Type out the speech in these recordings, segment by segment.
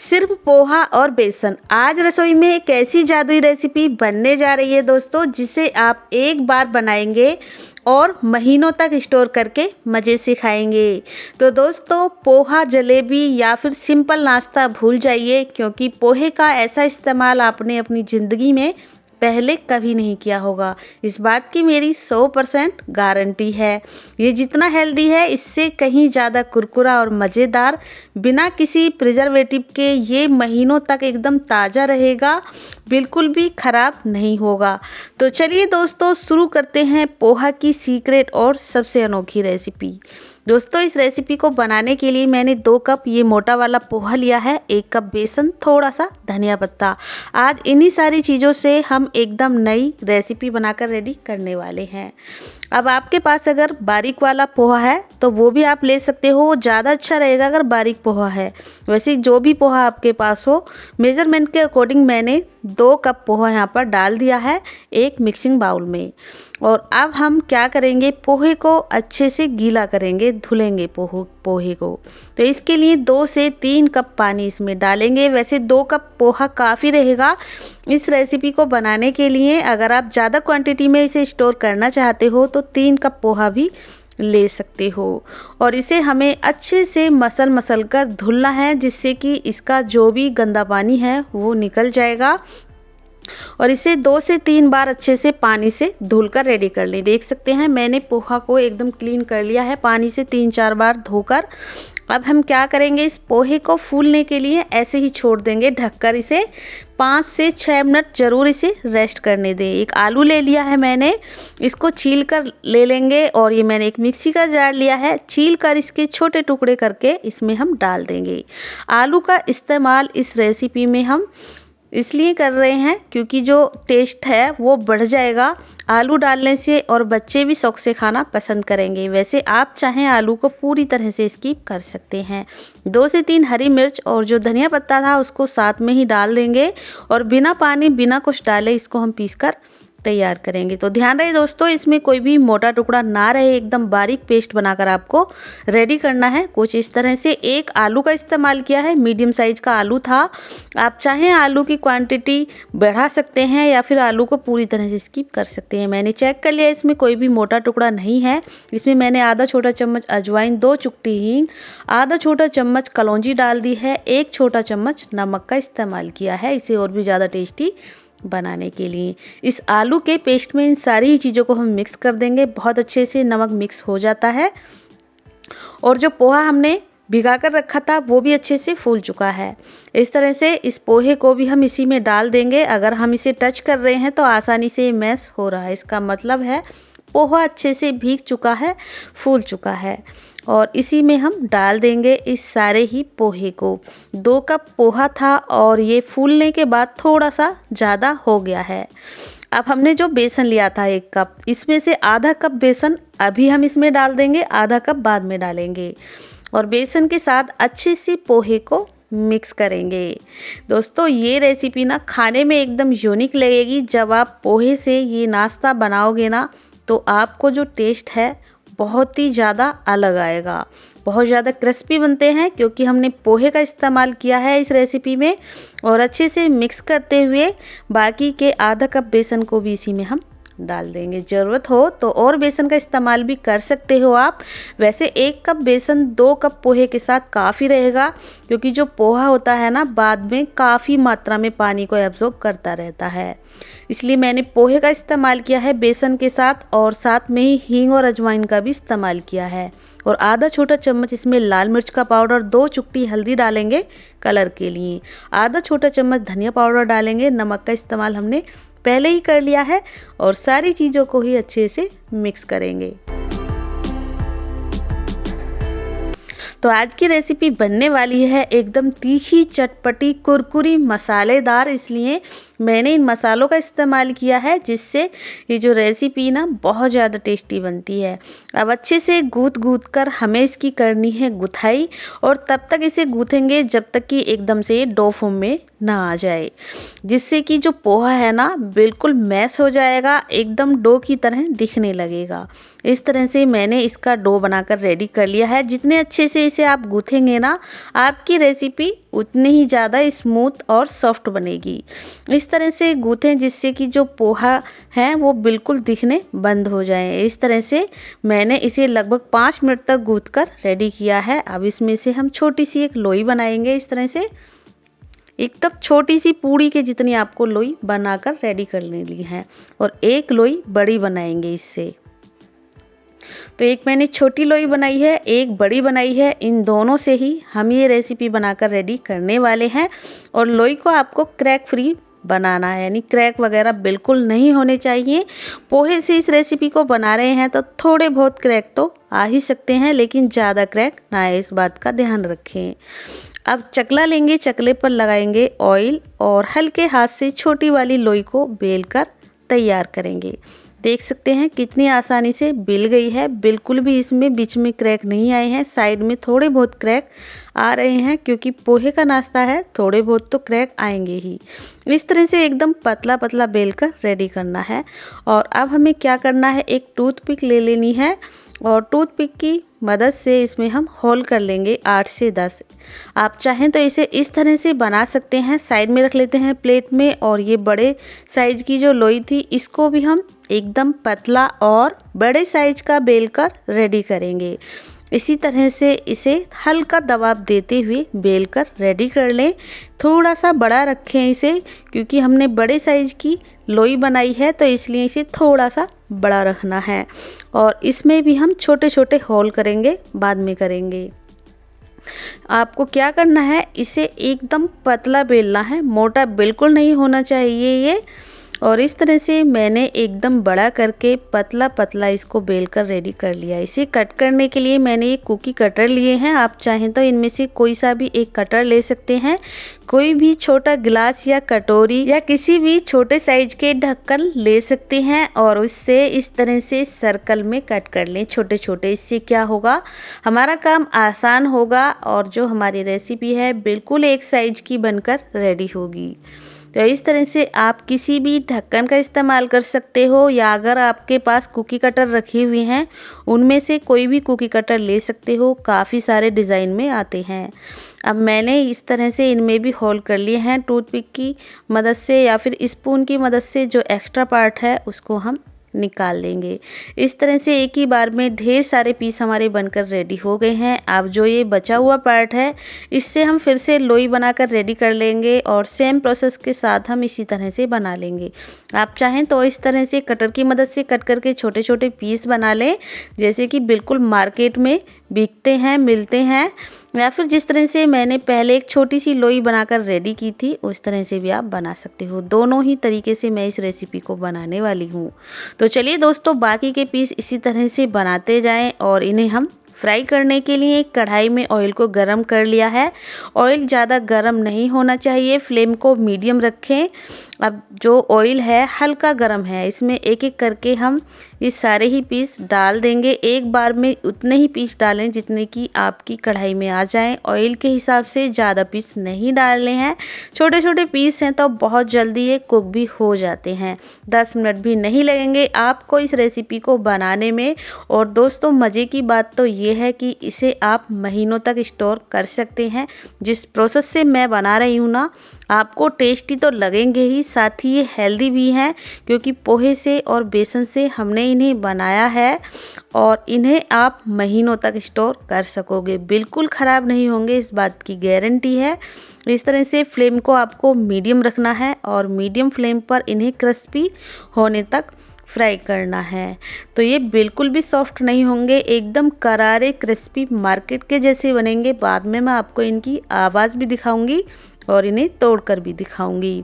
सिर्फ पोहा और बेसन। आज रसोई में एक ऐसी जादुई रेसिपी बनने जा रही है दोस्तों, जिसे आप एक बार बनाएंगे और महीनों तक स्टोर करके मज़े से खाएंगे। तो दोस्तों, पोहा, जलेबी या फिर सिंपल नाश्ता भूल जाइए, क्योंकि पोहे का ऐसा इस्तेमाल आपने अपनी ज़िंदगी में पहले कभी नहीं किया होगा। इस बात की मेरी 100% गारंटी है। ये जितना हेल्दी है, इससे कहीं ज़्यादा कुरकुरा और मज़ेदार, बिना किसी प्रिजर्वेटिव के ये महीनों तक एकदम ताज़ा रहेगा, बिल्कुल भी ख़राब नहीं होगा। तो चलिए दोस्तों, शुरू करते हैं पोहा की सीक्रेट और सबसे अनोखी रेसिपी। दोस्तों, इस रेसिपी को बनाने के लिए मैंने 2 कप ये मोटा वाला पोहा लिया है, 1 कप बेसन, थोड़ा सा धनिया पत्ता। आज इन्हीं सारी चीज़ों से हम एकदम नई रेसिपी बनाकर रेडी करने वाले हैं। अब आपके पास अगर बारीक वाला पोहा है तो वो भी आप ले सकते हो, वो ज़्यादा अच्छा रहेगा अगर बारीक पोहा है। वैसे जो भी पोहा आपके पास हो, मेज़रमेंट के अकॉर्डिंग मैंने 2 कप पोहा यहाँ पर डाल दिया है एक मिक्सिंग बाउल में। और अब हम क्या करेंगे, पोहे को अच्छे से गीला करेंगे, धुलेंगे पोहे को। तो इसके लिए 2 से 3 कप पानी इसमें डालेंगे। वैसे 2 कप पोहा काफ़ी रहेगा इस रेसिपी को बनाने के लिए। अगर आप ज़्यादा क्वांटिटी में इसे स्टोर करना चाहते हो तो 3 कप पोहा भी ले सकते हो। और इसे हमें अच्छे से मसल कर धुलना है, जिससे कि इसका जो भी गंदा पानी है वो निकल जाएगा। और इसे 2 से 3 बार अच्छे से पानी से धुलकर रेडी कर लें। देख सकते हैं मैंने पोहा को एकदम क्लीन कर लिया है पानी से 3-4 बार धोकर। अब हम क्या करेंगे, इस पोहे को फूलने के लिए ऐसे ही छोड़ देंगे ढककर। इसे 5 से 6 मिनट ज़रूर इसे रेस्ट करने दें। एक आलू ले लिया है मैंने, इसको छील कर ले लेंगे। और ये मैंने एक मिक्सी का जार लिया है, छील कर इसके छोटे टुकड़े करके इसमें हम डाल देंगे। आलू का इस्तेमाल इस रेसिपी में हम इसलिए कर रहे हैं क्योंकि जो टेस्ट है वो बढ़ जाएगा आलू डालने से, और बच्चे भी शौक से खाना पसंद करेंगे। वैसे आप चाहें आलू को पूरी तरह से स्किप कर सकते हैं। 2 से 3 हरी मिर्च और जो धनिया पत्ता था उसको साथ में ही डाल देंगे, और बिना पानी बिना कुछ डाले इसको हम पीसकर तैयार करेंगे। तो ध्यान रहे दोस्तों, इसमें कोई भी मोटा टुकड़ा ना रहे, एकदम बारीक पेस्ट बनाकर आपको रेडी करना है। कुछ इस तरह से। एक आलू का इस्तेमाल किया है, मीडियम साइज का आलू था। आप चाहें आलू की क्वांटिटी बढ़ा सकते हैं या फिर आलू को पूरी तरह से स्किप कर सकते हैं। मैंने चेक कर लिया, इसमें कोई भी मोटा टुकड़ा नहीं है। इसमें मैंने आधा छोटा चम्मच अजवाइन, 2 चुटकी हींग, आधा छोटा चम्मच कलौंजी डाल दी है, 1 छोटा चम्मच नमक का इस्तेमाल किया है, इसे और भी ज़्यादा टेस्टी बनाने के लिए। इस आलू के पेस्ट में इन सारी ही चीज़ों को हम मिक्स कर देंगे। बहुत अच्छे से नमक मिक्स हो जाता है, और जो पोहा हमने भिगा कर रखा था वो भी अच्छे से फूल चुका है। इस तरह से इस पोहे को भी हम इसी में डाल देंगे। अगर हम इसे टच कर रहे हैं तो आसानी से मैश हो रहा है, इसका मतलब है पोहा अच्छे से भीग चुका है, फूल चुका है। और इसी में हम डाल देंगे इस सारे ही पोहे को। 2 कप पोहा था और ये फूलने के बाद थोड़ा सा ज़्यादा हो गया है। अब हमने जो बेसन लिया था 1 कप, इसमें से आधा कप बेसन अभी हम इसमें डाल देंगे, आधा कप बाद में डालेंगे। और बेसन के साथ अच्छे से पोहे को मिक्स करेंगे। दोस्तों, ये रेसिपी ना खाने में एकदम यूनिक लगेगी। जब आप पोहे से ये नाश्ता बनाओगे ना, तो आपको जो टेस्ट है बहुत ही ज़्यादा अलग आएगा। बहुत ज़्यादा क्रिस्पी बनते हैं क्योंकि हमने पोहे का इस्तेमाल किया है इस रेसिपी में। और अच्छे से मिक्स करते हुए बाकी के आधा कप बेसन को भी इसी में हम डाल देंगे। ज़रूरत हो तो और बेसन का इस्तेमाल भी कर सकते हो आप। वैसे 1 कप बेसन 2 कप पोहे के साथ काफ़ी रहेगा, क्योंकि जो पोहा होता है ना, बाद में काफ़ी मात्रा में पानी को एब्जॉर्ब करता रहता है। इसलिए मैंने पोहे का इस्तेमाल किया है बेसन के साथ, और साथ में ही हींग और अजवाइन का भी इस्तेमाल किया है। और आधा छोटा चम्मच इसमें लाल मिर्च का पाउडर, 2 चुटकी हल्दी डालेंगे कलर के लिए, आधा छोटा चम्मच धनिया पाउडर डालेंगे। नमक का इस्तेमाल हमने पहले ही कर लिया है, और सारी चीज़ों को ही अच्छे से मिक्स करेंगे। तो आज की रेसिपी बनने वाली है एकदम तीखी, चटपटी, कुरकुरी, मसालेदार। इसलिए मैंने इन मसालों का इस्तेमाल किया है, जिससे ये जो रेसिपी ना बहुत ज़्यादा टेस्टी बनती है। अब अच्छे से गूँथ कर हमें इसकी करनी है गुथाई, और तब तक इसे गूँथेंगे जब तक कि एकदम से डो फॉर्म में ना आ जाए, जिससे कि जो पोहा है ना बिल्कुल मैश हो जाएगा, एकदम डो की तरह दिखने लगेगा। इस तरह से मैंने इसका डो बनाकर रेडी कर लिया है। जितने अच्छे से इसे आप गूँथेंगे ना, आपकी रेसिपी उतनी ही ज़्यादा स्मूथ और सॉफ्ट बनेगी। इस तरह से गूँथें जिससे कि जो पोहा है वो बिल्कुल दिखने बंद हो जाए। इस तरह से मैंने इसे लगभग 5 मिनट तक गूँथ कर रेडी किया है। अब इसमें से हम छोटी सी एक लोई बनाएंगे। इस तरह से एकदम छोटी सी पूड़ी के जितनी आपको लोई बनाकर रेडी कर लेनी है, और एक लोई बड़ी बनाएंगे इससे। तो एक मैंने छोटी लोई बनाई है, एक बड़ी बनाई है। इन दोनों से ही हम ये रेसिपी बनाकर रेडी करने वाले हैं। और लोई को आपको क्रैक फ्री बनाना है, यानी क्रैक वगैरह बिल्कुल नहीं होने चाहिए। पोहे से इस रेसिपी को बना रहे हैं तो थोड़े बहुत क्रैक तो आ ही सकते हैं, लेकिन ज़्यादा क्रैक ना आए, इस बात का ध्यान रखें। अब चकला लेंगे, चकले पर लगाएंगे ऑयल और हल्के हाथ से छोटी वाली लोई को बेलकर तैयार करेंगे। देख सकते हैं कितनी आसानी से बिल गई है, बिल्कुल भी इसमें बीच में क्रैक नहीं आए हैं। साइड में थोड़े बहुत क्रैक आ रहे हैं, क्योंकि पोहे का नाश्ता है, थोड़े बहुत तो क्रैक आएंगे ही। इस तरह से एकदम पतला पतला बेलकर रेडी करना है। और अब हमें क्या करना है, एक टूथपिक ले लेनी है, और टूथपिक की मदद से इसमें हम होल कर लेंगे 8 से 10। आप चाहें तो इसे इस तरह से बना सकते हैं। साइड में रख लेते हैं प्लेट में। और ये बड़े साइज की जो लोई थी, इसको भी हम एकदम पतला और बड़े साइज का बेलकर रेडी करेंगे। इसी तरह से इसे हल्का दबाव देते हुए बेलकर रेडी कर लें। थोड़ा सा बड़ा रखें इसे, क्योंकि हमने बड़े साइज की लोई बनाई है, तो इसलिए इसे थोड़ा सा बड़ा रखना है। और इसमें भी हम छोटे छोटे होल करेंगे, बाद में करेंगे। आपको क्या करना है, इसे एकदम पतला बेलना है, मोटा बिल्कुल नहीं होना चाहिए ये। और इस तरह से मैंने एकदम बड़ा करके पतला पतला इसको बेलकर रेडी कर लिया। इसे कट करने के लिए मैंने ये कुकी कटर लिए हैं। आप चाहें तो इनमें से कोई सा भी एक कटर ले सकते हैं। कोई भी छोटा गिलास या कटोरी या किसी भी छोटे साइज के ढक्कन ले सकते हैं, और उससे इस तरह से सर्कल में कट कर लें छोटे छोटे। इससे क्या होगा, हमारा काम आसान होगा, और जो हमारी रेसिपी है बिल्कुल एक साइज की बनकर रेडी होगी। तो इस तरह से आप किसी भी ढक्कन का इस्तेमाल कर सकते हो, या अगर आपके पास कुकी कटर रखी हुई हैं उनमें से कोई भी कुकी कटर ले सकते हो। काफ़ी सारे डिज़ाइन में आते हैं। अब मैंने इस तरह से इनमें भी होल कर लिए हैं टूथपिक की मदद से, या फिर स्पून की मदद से। जो एक्स्ट्रा पार्ट है उसको हम निकाल देंगे। इस तरह से एक ही बार में ढेर सारे पीस हमारे बनकर रेडी हो गए हैं। अब जो ये बचा हुआ पार्ट है, इससे हम फिर से लोई बनाकर रेडी कर लेंगे, और सेम प्रोसेस के साथ हम इसी तरह से बना लेंगे। आप चाहें तो इस तरह से कटर की मदद से कट करके छोटे छोटे पीस बना लें, जैसे कि बिल्कुल मार्केट में बिकते हैं, मिलते हैं। या फिर जिस तरह से मैंने पहले एक छोटी सी लोई बनाकर रेडी की थी, उस तरह से भी आप बना सकते हो। दोनों ही तरीके से मैं इस रेसिपी को बनाने वाली हूँ। तो चलिए दोस्तों, बाकी के पीस इसी तरह से बनाते जाएं। और इन्हें हम फ्राई करने के लिए कढ़ाई में ऑयल को गरम कर लिया है। ऑयल ज़्यादा गरम नहीं होना चाहिए, फ्लेम को मीडियम रखें। अब जो ऑयल है हल्का गरम है, इसमें एक एक करके हम ये सारे ही पीस डाल देंगे। एक बार में उतने ही पीस डालें जितने कि आपकी कढ़ाई में आ जाएं। ऑयल के हिसाब से ज़्यादा पीस नहीं डालने हैं। छोटे छोटे पीस हैं तो बहुत जल्दी ये कुक भी हो जाते हैं। 10 मिनट भी नहीं लगेंगे आपको इस रेसिपी को बनाने में। और दोस्तों, मज़े की बात तो ये है कि इसे आप महीनों तक स्टोर कर सकते हैं। जिस प्रोसेस से मैं बना रही हूँ ना, आपको टेस्टी तो लगेंगे ही, साथ ही ये हेल्दी भी हैं, क्योंकि पोहे से और बेसन से हमने इन्हें बनाया है। और इन्हें आप महीनों तक स्टोर कर सकोगे, बिल्कुल ख़राब नहीं होंगे, इस बात की गारंटी है। इस तरह से फ्लेम को आपको मीडियम रखना है, और मीडियम फ्लेम पर इन्हें क्रिस्पी होने तक फ्राई करना है। तो ये बिल्कुल भी सॉफ्ट नहीं होंगे, एकदम करारे क्रिस्पी मार्केट के जैसे बनेंगे। बाद में मैं आपको इनकी आवाज़ भी दिखाऊंगी और इन्हें तोड़कर भी दिखाऊंगी।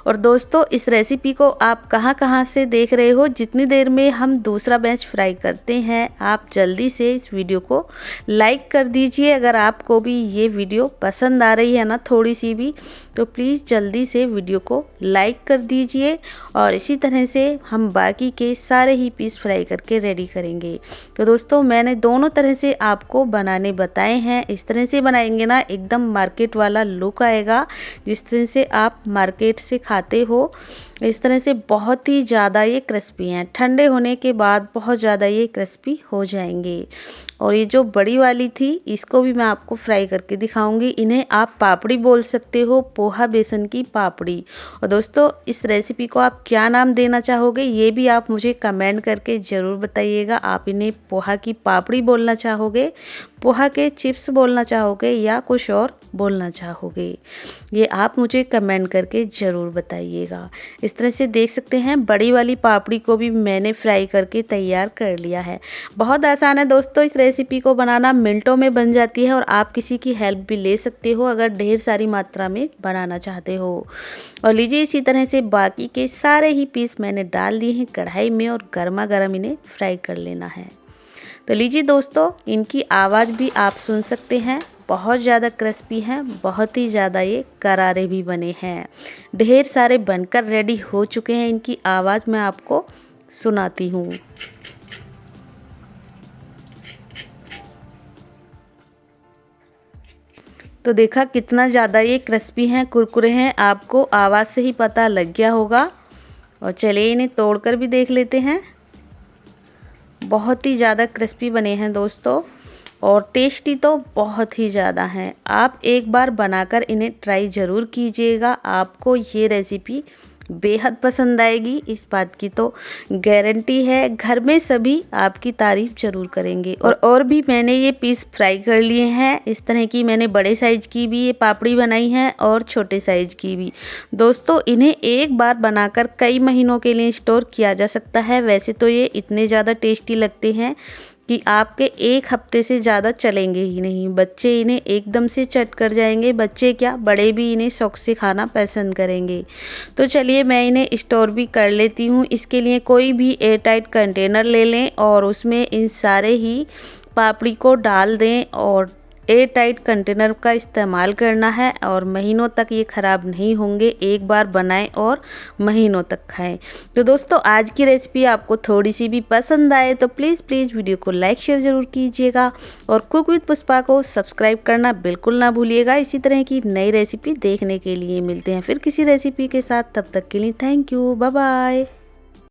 और दोस्तों इस रेसिपी को आप कहाँ से देख रहे हो, जितनी देर में हम दूसरा बैच फ्राई करते हैं आप जल्दी से इस वीडियो को लाइक कर दीजिए। अगर आपको भी ये वीडियो पसंद आ रही है ना थोड़ी सी भी, तो प्लीज़ जल्दी से वीडियो को लाइक कर दीजिए। और इसी तरह से हम बाकी के सारे ही पीस फ्राई करके रेडी करेंगे। तो दोस्तों मैंने दोनों तरह से आपको बनाने बताए हैं। इस तरह से बनाएंगे ना एकदम मार्केट वाला लुक आएगा, जिस तरह से आप मार्केट से खाते हो। इस तरह से बहुत ही ज़्यादा ये क्रिस्पी हैं। ठंडे होने के बाद बहुत ज़्यादा ये क्रिस्पी हो जाएंगे। और ये जो बड़ी वाली थी इसको भी मैं आपको फ्राई करके दिखाऊंगी। इन्हें आप पापड़ी बोल सकते हो, पोहा बेसन की पापड़ी। और दोस्तों इस रेसिपी को आप क्या नाम देना चाहोगे ये भी आप मुझे कमेंट करके ज़रूर बताइएगा। आप इन्हें पोहा की पापड़ी बोलना चाहोगे, पोहा के चिप्स बोलना चाहोगे या कुछ और बोलना चाहोगे, ये आप मुझे कमेंट करके ज़रूर बताइएगा। इस तरह से देख सकते हैं बड़ी वाली पापड़ी को भी मैंने फ्राई करके तैयार कर लिया है। बहुत आसान है दोस्तों, इस रेसिपी को बनाना मिनटों में बन जाती है। और आप किसी की हेल्प भी ले सकते हो अगर ढेर सारी मात्रा में बनाना चाहते हो। और लीजिए इसी तरह से बाकी के सारे ही पीस मैंने डाल दिए हैं कढ़ाई में और गर्मा गर्म इन्हें फ्राई कर लेना है। तो लीजिए दोस्तों इनकी आवाज़ भी आप सुन सकते हैं, बहुत ज़्यादा क्रिस्पी हैं, बहुत ही ज़्यादा ये करारे भी बने हैं। ढेर सारे बनकर रेडी हो चुके हैं। इनकी आवाज़ मैं आपको सुनाती हूँ। तो देखा कितना ज़्यादा ये क्रिस्पी हैं, कुरकुरे हैं, आपको आवाज़ से ही पता लग गया होगा। और चलिए इन्हें तोड़कर भी देख लेते हैं। बहुत ही ज़्यादा क्रिस्पी बने हैं दोस्तों, और टेस्टी तो बहुत ही ज़्यादा हैं। आप एक बार बनाकर इन्हें ट्राई ज़रूर कीजिएगा, आपको ये रेसिपी बेहद पसंद आएगी, इस बात की तो गारंटी है। घर में सभी आपकी तारीफ़ ज़रूर करेंगे। और भी मैंने ये पीस फ्राई कर लिए हैं। इस तरह की मैंने बड़े साइज़ की भी ये पापड़ी बनाई है और छोटे साइज़ की भी। दोस्तों इन्हें एक बार बनाकर कई महीनों के लिए स्टोर किया जा सकता है। वैसे तो ये इतने ज़्यादा टेस्टी लगते हैं कि आपके एक हफ्ते से ज़्यादा चलेंगे ही नहीं। बच्चे इन्हें एकदम से चट कर जाएंगे, बच्चे क्या बड़े भी इन्हें शौक से खाना पसंद करेंगे। तो चलिए मैं इन्हें स्टोर भी कर लेती हूँ। इसके लिए कोई भी एयर टाइट कंटेनर ले लें और उसमें इन सारे ही पापड़ी को डाल दें और एयर टाइट कंटेनर का इस्तेमाल करना है। और महीनों तक ये ख़राब नहीं होंगे, एक बार बनाएं और महीनों तक खाएं। तो दोस्तों आज की रेसिपी आपको थोड़ी सी भी पसंद आए तो प्लीज़ वीडियो को लाइक शेयर ज़रूर कीजिएगा। और कुक विद पुष्पा को सब्सक्राइब करना बिल्कुल ना भूलिएगा। इसी तरह की नई रेसिपी देखने के लिए मिलते हैं फिर किसी रेसिपी के साथ। तब तक के लिए थैंक यू, बाय बाय।